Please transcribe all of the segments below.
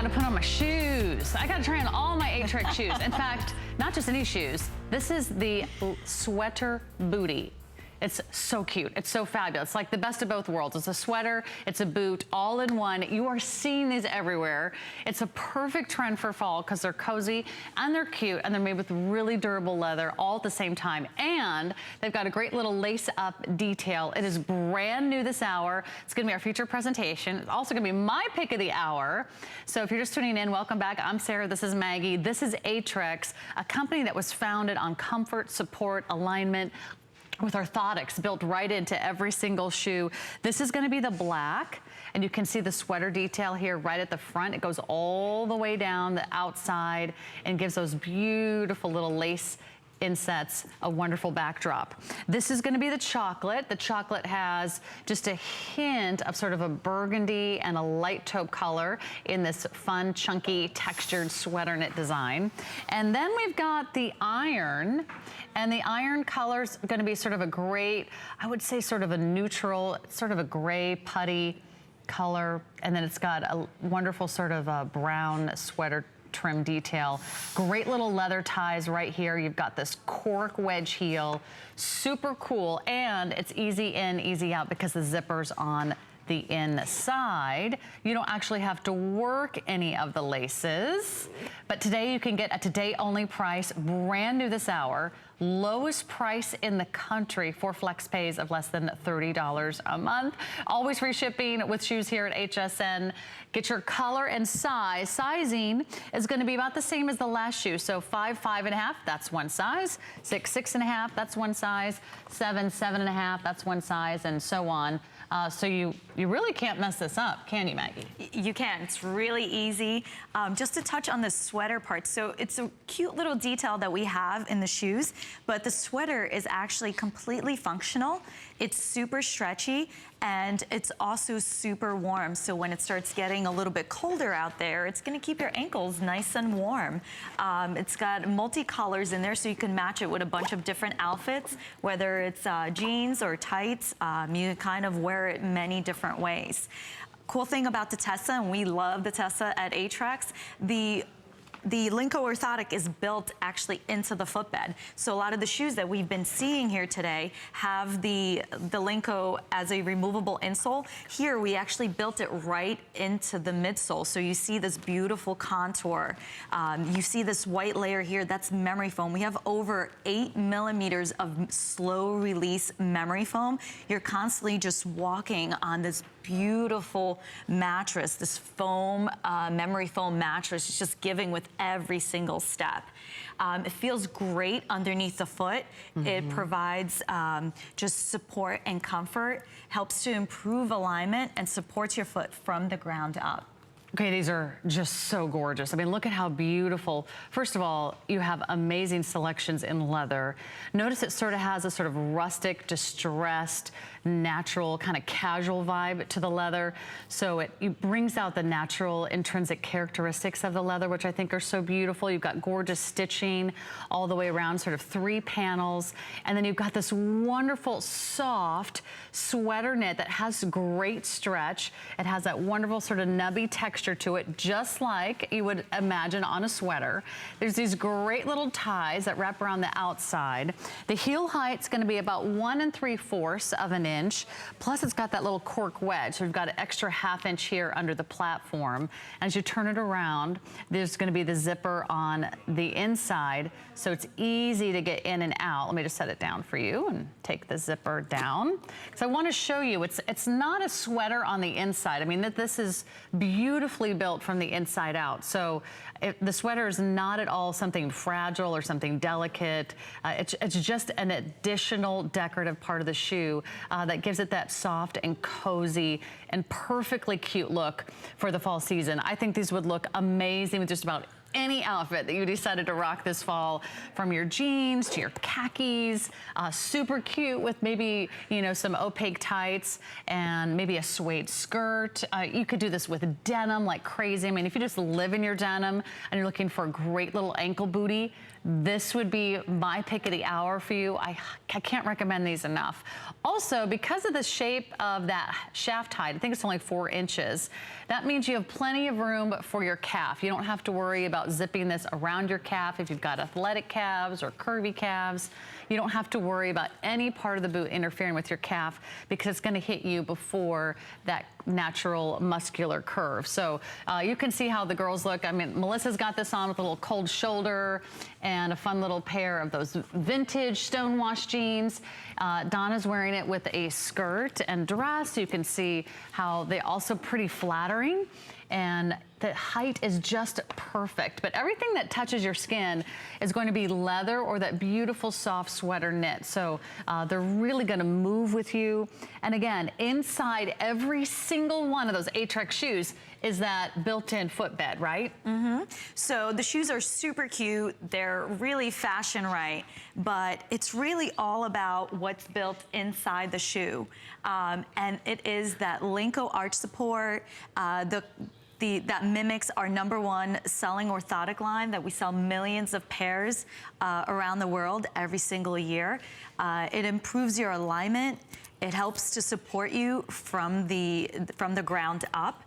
gotta put on my shoes. I gotta try on all my Aetrex shoes. In fact, not just any shoes. This is the sweater Bootie. It's so cute. It's so fabulous. Like the best of both worlds. It's a sweater, it's a boot, all in one. You are seeing these everywhere. It's a perfect trend for fall because they're cozy and they're cute and they're made with really durable leather all at the same time. And they've got a great little lace up detail. It is brand new this hour. It's gonna be our feature presentation. It's also gonna be my pick of the hour. So if you're just tuning in, welcome back. I'm Sarah, this is Maggie. This is Aetrex, a company that was founded on comfort, support, alignment, with orthotics built right into every single shoe. This is gonna be the black, and you can see the sweater detail here right at the front. It goes all the way down the outside and gives those beautiful little lace insets, a wonderful backdrop. This is gonna be the chocolate. The chocolate has just a hint of sort of a burgundy and a light taupe color in this fun, chunky, textured sweater knit design. And then we've got the iron, and the iron color's gonna be sort of a great, I would say sort of a neutral, sort of a gray putty color. And then it's got a wonderful sort of a brown sweater trim detail. Great little leather ties right here. You've got this Cork Wedge heel, super cool, and it's easy in, easy out because the zipper's on the inside. You don't actually have to work any of the laces, but today you can get a today only price, brand new this hour, lowest price in the country for flex pays of less than $30 a month. Always free shipping with shoes here at HSN. Get your color and size. Sizing is gonna be about the same as the last shoe. So 5, 5.5, that's one size. 6, 6.5, that's one size. 7, 7.5, that's one size, and so on. So you really can't mess this up, can you, Maggie? You can. It's really easy. Just to touch on the sweater part. So it's a cute little detail that we have in the shoes, but the sweater is actually completely functional. It's super stretchy, and it's also super warm. So when it starts getting a little bit colder out there, it's gonna keep your ankles nice and warm. It's got multicolors in there, so you can match it with a bunch of different outfits, whether it's jeans or tights. You kind of wear it many different ways. Cool thing about the Tessa, and we love the Tessa at Aetrex, the Linko orthotic is built actually into the footbed. So a lot of the shoes that we've been seeing here today have the Linko as a removable insole. Here we actually built it right into the midsole. So you see this beautiful contour. You see this white layer here, that's memory foam. We have over 8 millimeters of slow release memory foam. You're constantly just walking on this beautiful mattress, this foam, memory foam mattress. It's just giving with every single step. It feels great underneath the foot. It provides just support and comfort, helps to improve alignment, and supports your foot from the ground up. Okay, these are just so gorgeous. I mean, look at how beautiful. First of all, you have amazing selections in leather. Notice it sort of has a sort of rustic, distressed, natural, kind of casual vibe to the leather. So it brings out the natural intrinsic characteristics of the leather, which I think are so beautiful. You've got gorgeous stitching all the way around, sort of 3 panels. And then you've got this wonderful, soft sweater knit that has great stretch. It has that wonderful sort of nubby texture to it, just like you would imagine on a sweater. There's these great little ties that wrap around the outside. The heel height's gonna be about 1 3/4 of an inch. Plus it's got that little cork wedge. So we've got an extra 1/2 inch here under the platform. As you turn it around, there's gonna be the zipper on the inside. So it's easy to get in and out. Let me just set it down for you and take the zipper down. So I wanna show you, it's not a sweater on the inside. I mean, this is beautifully built from the inside out. So the sweater is not at all something fragile or something delicate. It's just an additional decorative part of the shoe that gives it that soft and cozy and perfectly cute look for the fall season. I think these would look amazing with just about any outfit that you decided to rock this fall, from your jeans to your khakis, super cute with maybe, you know, some opaque tights and maybe a suede skirt. You could do this with denim like crazy. I mean, if you just live in your denim and you're looking for a great little ankle bootie, this would be my pick of the hour for you. I can't recommend these enough. Also, because of the shape of that shaft height, I think it's only 4 inches, that means you have plenty of room for your calf. You don't have to worry about zipping this around your calf if you've got athletic calves or curvy calves. You don't have to worry about any part of the boot interfering with your calf because it's going to hit you before that natural muscular curve. So you can see how the girls look. I mean, Melissa's got this on with a little cold shoulder and a fun little pair of those vintage Stonewash jeans. Donna's wearing it with a skirt and dress. You can see how they're also pretty flattering. And the height is just perfect. But everything that touches your skin is going to be leather or that beautiful soft sweater knit. So they're really going to move with you. And again, inside every single one of those Aetrex shoes is that built-in footbed, right? Mm-hmm. So the shoes are super cute. They're really fashion right, but it's really all about what's built inside the shoe. And it is that Linko arch support, that mimics our #1 selling orthotic line that we sell millions of pairs around the world every single year. It improves your alignment. It helps to support you from the ground up.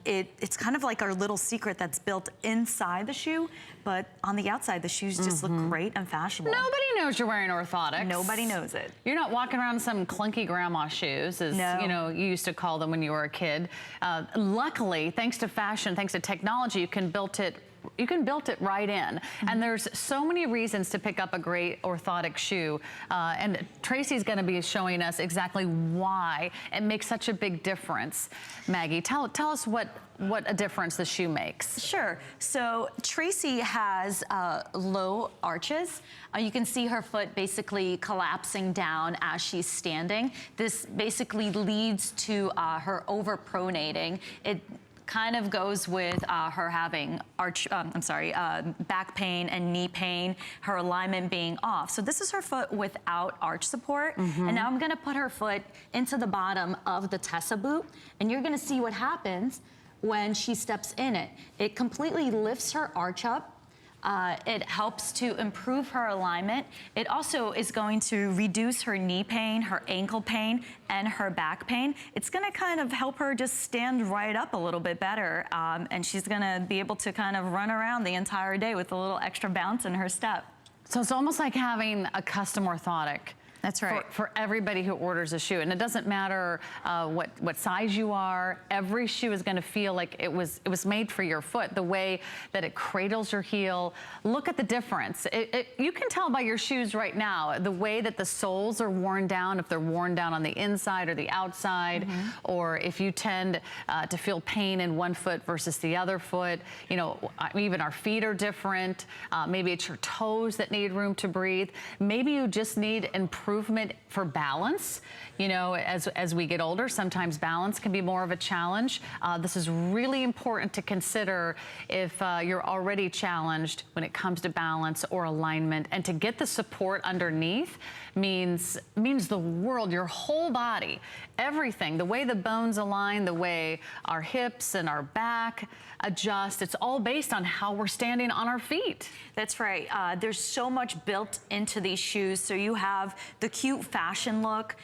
It's kind of like our little secret that's built inside the shoe, but on the outside, the shoes just look great and fashionable. Nobody knows you're wearing orthotics. Nobody knows it. You're not walking around in some clunky grandma shoes, as you know, you used to call them when you were a kid. Luckily, thanks to fashion, thanks to technology, you can build it right in. And there's so many reasons to pick up a great orthotic shoe. And Tracy's gonna be showing us exactly why it makes such a big difference. Maggie, tell us what a difference the shoe makes. Sure. So Tracy has low arches. You can see her foot basically collapsing down as she's standing. This basically leads to her overpronating. It kind of goes with her having back pain and knee pain, her alignment being off. So this is her foot without arch support. And now I'm gonna put her foot into the bottom of the Tessa boot, and you're gonna see what happens when she steps in it. It completely lifts her arch up. It helps to improve her alignment. It also is going to reduce her knee pain, her ankle pain, and her back pain. It's gonna kind of help her just stand right up a little bit better. And she's gonna be able to kind of run around the entire day with a little extra bounce in her step. So it's almost like having a custom orthotic. That's right. For everybody who orders a shoe. And it doesn't matter what size you are, every shoe is gonna feel like it was made for your foot. The way that it cradles your heel, look at the difference. You can tell by your shoes right now, the way that the soles are worn down, if they're worn down on the inside or the outside, or if you tend to feel pain in one foot versus the other foot. You know, even our feet are different. Maybe it's your toes that need room to breathe. Maybe you just need improvement for balance. You know, as we get older, sometimes balance can be more of a challenge. This is really important to consider if you're already challenged when it comes to balance or alignment. And to get the support underneath means the world, your whole body, everything, the way the bones align, the way our hips and our back adjust. It's all based on how we're standing on our feet. That's right. There's so much built into these shoes. So you have the cute fashion look.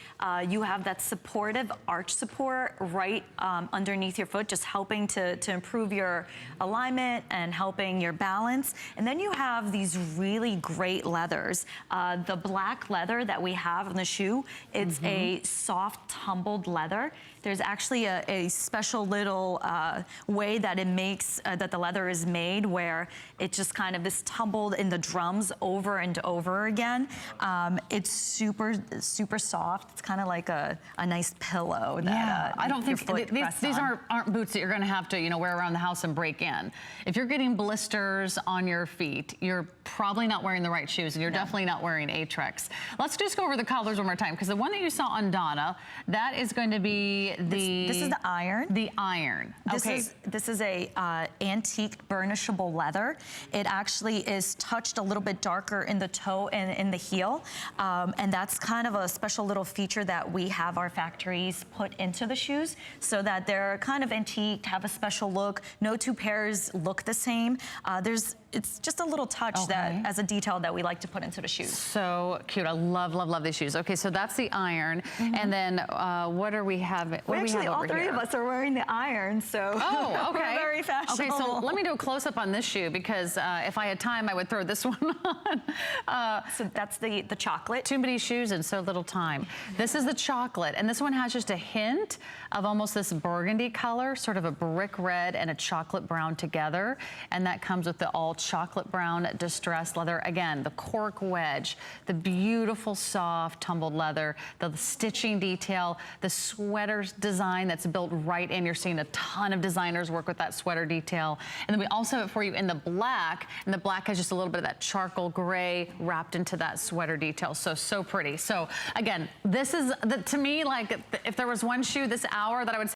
You have that supportive arch support right underneath your foot, just helping to improve your alignment and helping your balance. And then you have these really great leathers. The black leather that we have in the shoe, it's a soft, tumbled leather. There's actually a special little way that it makes, that the leather is made, where it just kind of is tumbled in the drums over and over again. It's super, super soft. It's kind of like a nice pillow that I don't think these aren't boots that you're going to have to, you know, wear around the house and break in. If you're getting blisters on your feet, you're probably not wearing the right shoes, and you're definitely not wearing Aetrex. Let's just go over the colors one more time, because the one that you saw on Donna, that is going to be the... This is the iron. The iron. Okay. This is a antique burnishable leather. It actually is touched a little bit darker in the toe and in the heel. And that's kind of a special little feature that we have our factories put into the shoes so that they're kind of antique, have a special look. No two pairs look the same. It's just a little touch that, as a detail that we like to put into the shoes. So cute. I love, love, love these shoes. Okay, so that's the iron. And then what are we having? What do we have all over three here? of us are wearing the iron, so okay. we're very fashionable. Okay, so let me do a close-up on this shoe, because if I had time, I would throw this one on. So that's the chocolate. Too many shoes and so little time. This is the chocolate, and this one has just a hint of almost this burgundy color, sort of a brick red and a chocolate brown together, and that comes with the all chocolate brown distressed leather. Again, the Cork Wedge, the beautiful soft tumbled leather, the stitching detail, the sweater design that's built right in. You're seeing a ton of designers work with that sweater detail. And then we also have it for you in the black, and the black has just a little bit of that charcoal gray wrapped into that sweater detail. So pretty. So again, this is, to me, like, if there was one shoe this hour that I would